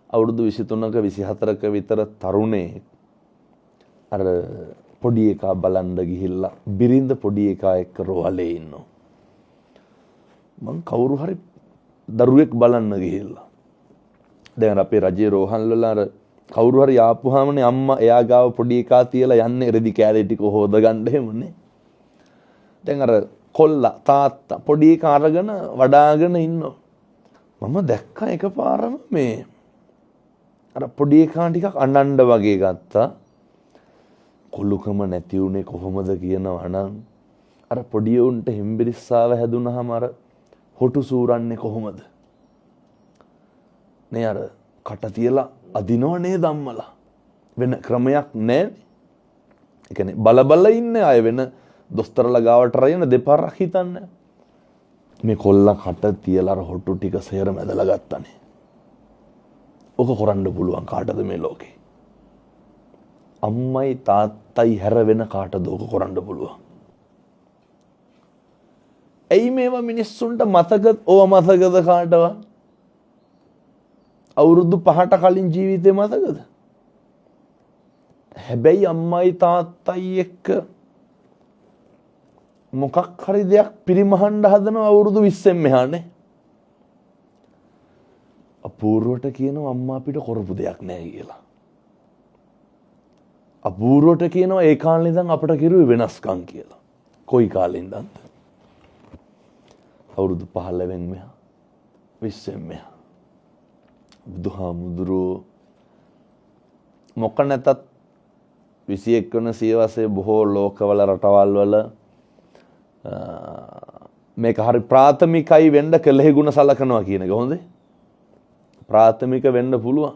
අවුරුදු 23ක 24ක විතර තරුණේ අර පොඩි එකා බලන්න ගිහිල්ලා බිරිඳ පොඩි එකා එක්ක රෝහලේ ඉන්නවා. මං කවුරු හරි දරුවෙක් බලන්න ගිහිල්ලා. දැන් අපේ රජයේ රෝහල් වල අර කවුරු හරි ආපුවාමනේ අම්මා එයා ගාව පොඩි එකා තියලා යන්නේ රෙදි කෑලි ටික හොද ගන්න එහෙමනේ. දැන් අර කොල්ලා තාත්තා පොඩි එකා අරගෙන වඩාගෙන ඉන්නවා. මම දැක්කා එකපාරම මේ අර පොඩි එකා ටිකක් අඬන්න වගේ ගත්තා. කොල්ලුකම නැති උනේ කොහොමද කියනවා නම් අර පොඩි උන්ට හිම්බිරිස්සාව හැදුනහම අර හොටු සූරන්නේ කොහොමද? නේ අර කට තියලා අදිනව නේද අම්මලා? වෙන ක්‍රමයක් නැහැ. ඒ කියන්නේ බල ඉන්නේ අය වෙන දොස්තරලා ගාවට රයින දෙපාරක් හිතන්නේ. මේ කොල්ලා කට තියලා අර හොටු ටික සේර මැදලා ගත්තනේ. ඔක කරන්න පුළුවන් කාටද මේ ලෝකේ? අම්මයි තාත්තයි හැර වෙන කාටද ඔක කරන්න පුළුවන්? ඇයි මේවා මිනිස්සුන්ට මතකද කාටවත්? අවුරුදු 5ට කලින් ජීවිතේ මතකද? හැබැයි අම්මයි තාත්තයි එක්ක මොකක් හරි දෙයක් පිරිමහන්න හදනවා අවුරුදු 20න් මෙහානේ. අපූර්වට කියනවා අම්මා අපිට කරපු දෙයක් නැහැ කියලා. අපූර්වට කියනවා ඒ කාලේ ඉඳන් අපිට කිරුවේ වෙනස්කම් කියලා. කොයි කාලේ ඉඳන්ද? අවුරුදු 15න් මෙහා 20න් මෙහා. බුදුහාමුදුරුවෝ මොක නැතත් 21 වන සියවසේ බොහෝ ලෝකවල රටවල් වල මේක හරි ප්‍රාථමිකයි වෙන්න කළෙහි ගුණ සලකනවා කියන එක හොඳේ. ප්‍රාථමික වෙන්න පුළුවන්.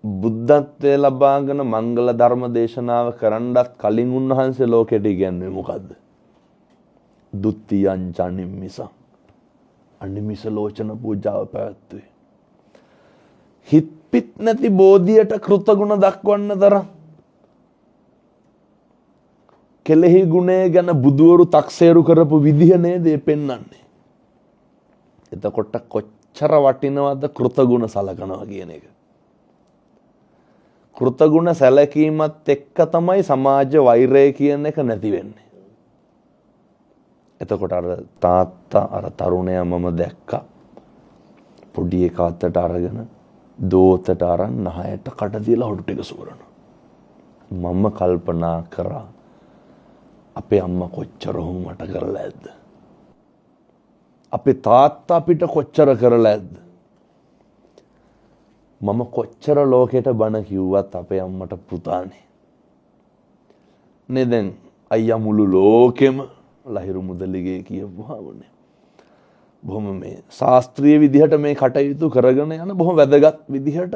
බුද්ධත්වයේ ලබාගෙන මංගල ධර්ම දේශනාව කරන්නත් කලින් උන්වහන්සේ ලෝකෙට ඉගැන්වුවේ මොකද්ද? දුත්තියං චනිම්මිස අනිමිස ලෝචන පූජාව පැවැත්වුවේ. හිත් පිට නැති බෝධියට කෘතගුණ දක්වන්න තරම් කෙලෙහි ගුණය ගැන බුදුවරු තක්සේරු කරපු විදිහ නේද පෙන්වන්නේ. එතකොට කොච්චර වටිනවද කෘතගුණ සලකනවා කියන එක. කෘතගුණ සැලකීමත් එක්ක තමයි සමාජ වෛරය කියන එක නැති වෙන්නේ. එතකොට අර තාත්තා අර තරුණයා මම දැක්කා පොඩි එකා අතට අරගෙන දෝතට අරන් නහයට කට තියලා හොටු ටික සූරනවා. මම කල්පනා කරා අපේ අම්මා කොච්චර මට කරලා ඇද්ද? අපේ තාත්තා අපිට කොච්චර කරලා ඇද්ද? මම කොච්චර ලෝකෙට බණ කිව්වත් අපේ අම්මට පුතානේ. නේ දැන් අයියා මුළු ලෝකෙම ලහිරු මුදලිගේ කියපුවාමනේ. බොහොම මේ ශාස්ත්‍රීය විදිහට මේ කටයුතු කරගෙන යන බොහොම වැදගත් විදිහට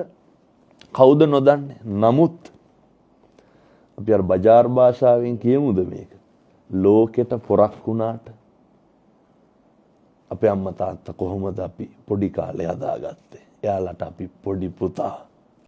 කවුද නොදන්නේ. නමුත් අපි අර බජාර් භාෂාවෙන් කියමුද මේක? ලෝකෙට පොරක් වුණාට අපේ අම්මා තාත්තා කොහොමද අපි පොඩි කාලේ හදාගත්තේ? එයාලට අපි පොඩි පුතා.